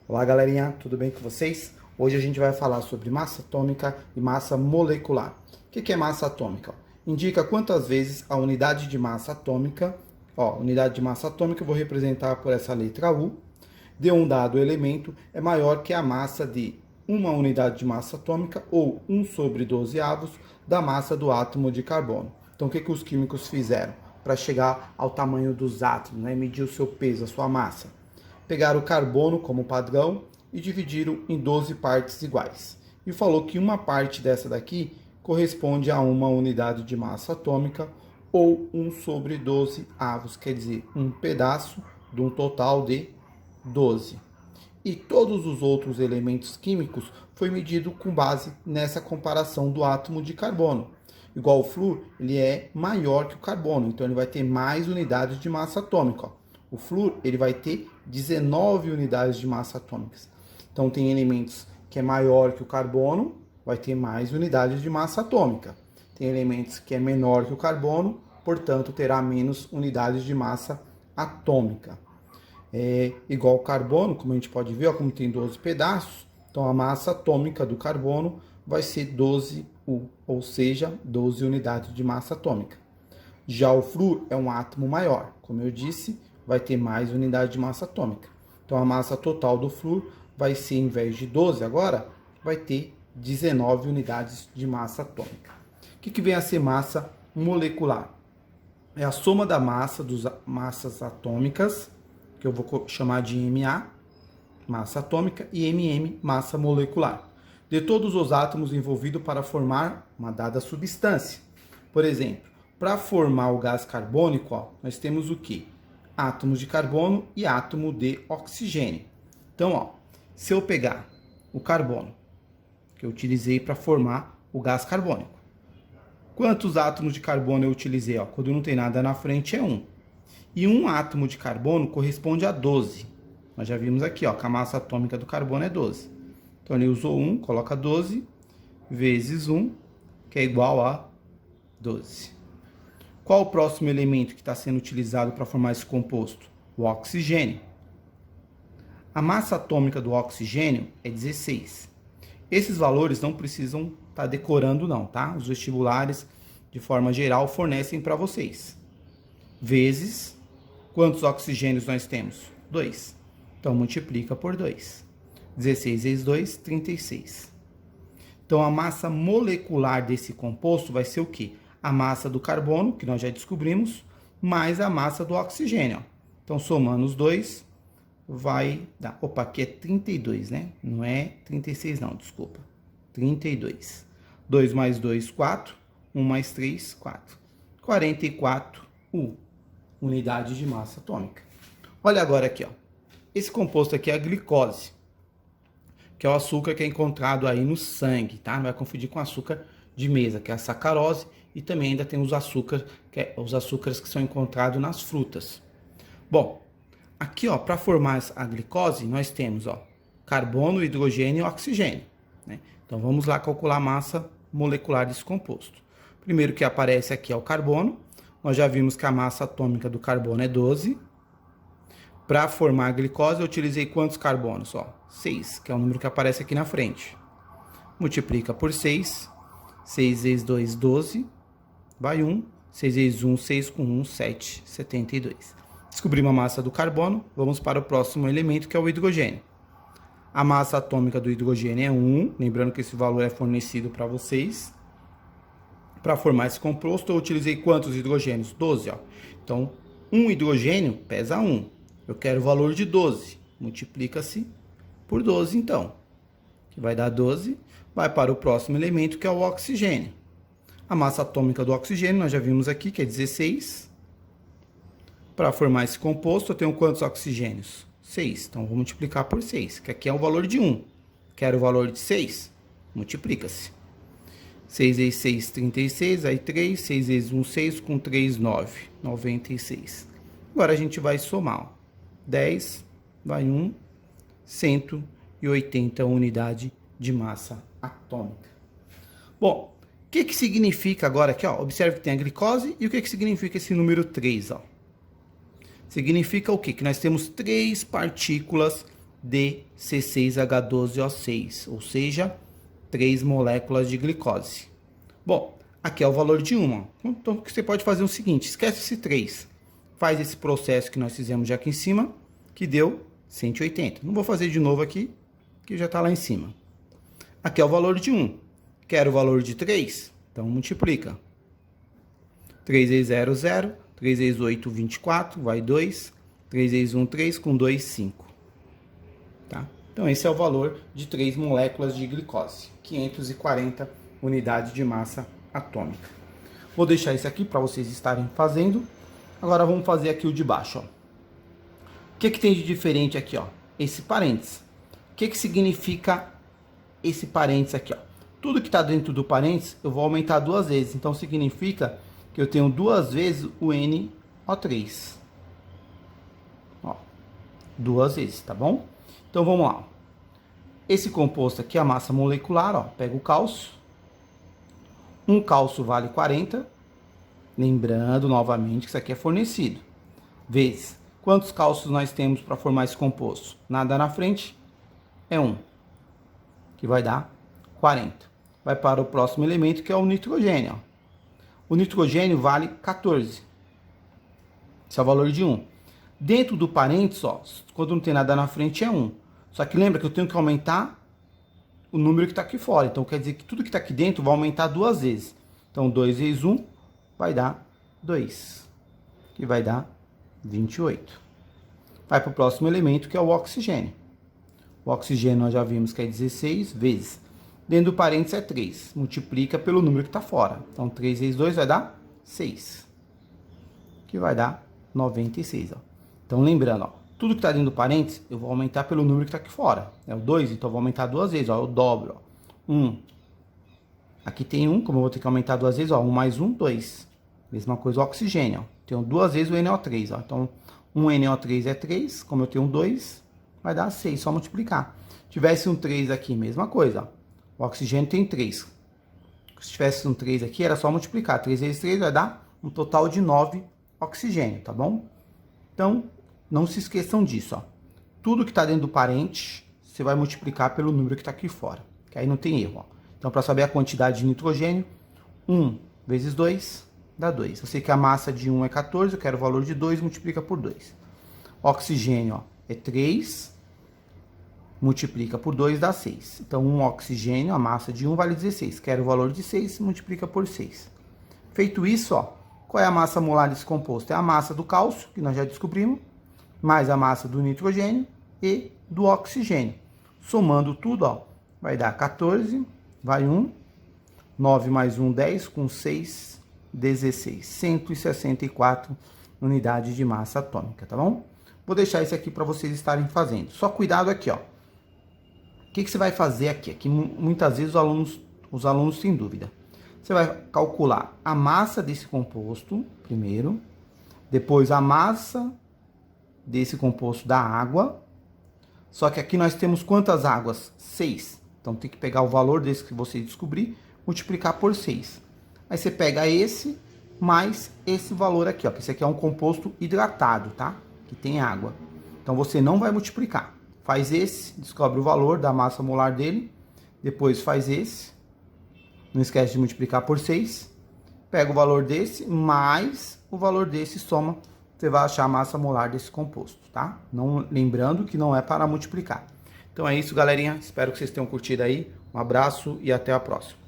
Olá galerinha, tudo bem com vocês? Hoje a gente vai falar sobre massa atômica e massa molecular. O que é massa atômica? Indica quantas vezes a unidade de massa atômica, unidade de massa atômica eu vou representar por essa letra U, de um dado elemento é maior que a massa de uma unidade de massa atômica ou 1 sobre 12 avos da massa do átomo de carbono. Então o que os químicos fizeram para chegar ao tamanho dos átomos, né? Medir o seu peso, a sua massa? Pegaram o carbono como padrão e dividiram em 12 partes iguais. E falou que uma parte dessa daqui corresponde a uma unidade de massa atômica ou 1 sobre 12 avos, quer dizer, um pedaço de um total de 12. E todos os outros elementos químicos foi medido com base nessa comparação do átomo de carbono. Igual o flúor, ele é maior que o carbono, então ele vai ter mais unidades de massa atômica. O flúor ele vai ter 19 unidades de massa atômicas. Então tem elementos que é maior que o carbono, vai ter mais unidades de massa atômica. Tem elementos que é menor que o carbono, portanto terá menos unidades de massa atômica. Igual ao carbono, como a gente pode ver, como tem 12 pedaços, então a massa atômica do carbono vai ser 12U, ou seja, 12 unidades de massa atômica. Já o flúor é um átomo maior, como eu disse, vai ter mais unidade de massa atômica. Então a massa total do flúor vai ser, em vez de 12 agora, vai ter 19 unidades de massa atômica. O que vem a ser massa molecular? É a soma da massa das massas atômicas, que eu vou chamar de Ma, massa atômica, e MM, massa molecular, de todos os átomos envolvidos para formar uma dada substância. Por exemplo, para formar o gás carbônico, nós temos o quê? Átomos de carbono e átomo de oxigênio. Então, se eu pegar o carbono, que eu utilizei para formar o gás carbônico, quantos átomos de carbono eu utilizei? Quando não tem nada na frente é 1. E um átomo de carbono corresponde a 12. Nós já vimos aqui, que a massa atômica do carbono é 12. Então, ele usou 1, coloca 12 vezes 1, que é igual a 12. Qual o próximo elemento que está sendo utilizado para formar esse composto? O oxigênio. A massa atômica do oxigênio é 16. Esses valores não precisam estar decorando não, tá? Os vestibulares, de forma geral, fornecem para vocês. Vezes, quantos oxigênios nós temos? 2. Então, multiplica por 2. 16 vezes 2, 36. Então, a massa molecular desse composto vai ser o quê? A massa do carbono, que nós já descobrimos, mais a massa do oxigênio. Então, somando os dois, vai dar... Opa, aqui é 32, né? Não é 36 não, desculpa. 32. 2 mais 2, 4. 1 mais 3, 4. 44U, unidade de massa atômica. Olha agora aqui, Esse composto aqui é a glicose, que é o açúcar que é encontrado aí no sangue, tá? Não vai confundir com açúcar de mesa, que é a sacarose, e também ainda tem os açúcares que são encontrados nas frutas. Bom, aqui, para formar a glicose, nós temos, carbono, hidrogênio e oxigênio, né? Então, vamos lá calcular a massa molecular desse composto. Primeiro que aparece aqui é o carbono. Nós já vimos que a massa atômica do carbono é 12. Para formar a glicose, eu utilizei quantos carbonos? 6, que é o número que aparece aqui na frente. Multiplica por 6. 6 vezes 2, 12. Vai 1. 6 vezes 1, 6 com 1, 7, 72. Descobrimos a massa do carbono. Vamos para o próximo elemento, que é o hidrogênio. A massa atômica do hidrogênio é 1. Lembrando que esse valor é fornecido para vocês. Para formar esse composto, eu utilizei quantos hidrogênios? 12, Então, um hidrogênio pesa 1. Eu quero o valor de 12. Multiplica-se por 12, então. Que vai dar 12. Vai para o próximo elemento, que é o oxigênio. A massa atômica do oxigênio, nós já vimos aqui, que é 16. Para formar esse composto, eu tenho quantos oxigênios? 6. Então, vou multiplicar por 6, que aqui é o valor de 1. Quero o valor de 6. Multiplica-se. 6 vezes 6, 36. Aí 3. 6 vezes 1, 6. Com 3, 9. 96. Agora, a gente vai somar. 10, vai 1. 180 unidade de massa atômica. Bom, o que significa agora aqui, observe que tem a glicose e o que significa esse número 3, Significa o quê? Que nós temos 3 partículas de C6H12O6, ou seja, 3 moléculas de glicose. Bom, aqui é o valor de uma. Então, você pode fazer o seguinte, esquece esse 3. Faz esse processo que nós fizemos já aqui em cima, que deu 180. Não vou fazer de novo aqui, que já está lá em cima. Aqui é o valor de 1. Quero o valor de 3, então multiplica. 3 vezes 0, 0. 3 vezes 8, 24, vai 2. 3 vezes 1, 3, com 2, 5. Tá? Então, esse é o valor de 3 moléculas de glicose. 540 unidades de massa atômica. Vou deixar isso aqui para vocês estarem fazendo. Agora, vamos fazer aqui o de baixo. Ó. O que tem de diferente aqui? Ó? Esse parênteses. O que significa esse parênteses aqui? Ó? Tudo que está dentro do parênteses, eu vou aumentar 2 vezes. Então, significa que eu tenho 2 vezes o NO3. Ó, 2 vezes, tá bom? Então, vamos lá. Esse composto aqui, a massa molecular, ó, pega o cálcio. Um cálcio vale 40. Lembrando, novamente, que isso aqui é fornecido. Vezes. Quantos cálcios nós temos para formar esse composto? Nada na frente. É 1. Que vai dar 40. Vai para o próximo elemento, que é o nitrogênio. Ó. O nitrogênio vale 14. Esse é o valor de 1. Dentro do parênteses, ó, quando não tem nada na frente, é 1. Só que lembra que eu tenho que aumentar o número que está aqui fora. Então, quer dizer que tudo que está aqui dentro vai aumentar 2 vezes. Então, 2 vezes 1 vai dar 2. Que vai dar 28. Vai para o próximo elemento, que é o oxigênio. O oxigênio nós já vimos que é 16 vezes. Dentro do parênteses é 3. Multiplica pelo número que está fora. Então, 3 vezes 2 vai dar 6. Que vai dar 96. Ó. Então, lembrando, ó, tudo que está dentro do parênteses, eu vou aumentar pelo número que está aqui fora. É o 2, então eu vou aumentar 2 vezes. Ó, eu dobro. Ó. 1. Aqui tem 1, como eu vou ter que aumentar 2 vezes. Ó, 1 mais 1, 2. Mesma coisa o oxigênio. Ó. Tenho 2 vezes o NO3. Ó. Então, 1 NO3 é 3. Como eu tenho 2, vai dar 6. Só multiplicar. Tivesse um 3 aqui, mesma coisa. Ó. O oxigênio tem 3. Se tivesse um 3 aqui, era só multiplicar. 3 vezes 3 vai dar um total de 9 oxigênio, tá bom? Então, não se esqueçam disso, ó. Tudo que está dentro do parente, você vai multiplicar pelo número que está aqui fora. Que aí não tem erro, ó. Então, para saber a quantidade de nitrogênio, 1 vezes 2 dá 2. Eu sei que a massa de 1 é 14, eu quero o valor de 2, multiplica por 2. Oxigênio, ó, é 3. Multiplica por 2 dá 6. Então, 1 oxigênio, a massa de 1 vale 16. Quero o valor de 6, multiplica por 6. Feito isso, ó, qual é a massa molar desse composto? É a massa do cálcio, que nós já descobrimos, mais a massa do nitrogênio e do oxigênio. Somando tudo, ó, vai dar 14, vai 1, 9 mais 1, 10, com 6, 16. 164 unidades de massa atômica, tá bom? Vou deixar isso aqui para vocês estarem fazendo. Só cuidado aqui, ó. O que você vai fazer aqui? Aqui muitas vezes os alunos têm dúvida. Você vai calcular a massa desse composto primeiro, depois a massa desse composto da água. Só que aqui nós temos quantas águas? 6. Então tem que pegar o valor desse que você descobrir, multiplicar por 6. Aí você pega esse mais esse valor aqui, ó, que esse aqui é um composto hidratado, tá? Que tem água. Então você não vai multiplicar. Faz esse, descobre o valor da massa molar dele, depois faz esse. Não esquece de multiplicar por 6. Pega o valor desse mais o valor desse, soma. Você vai achar a massa molar desse composto, tá? Não, lembrando que não é para multiplicar. Então é isso, galerinha. Espero que vocês tenham curtido aí. Um abraço e até a próxima.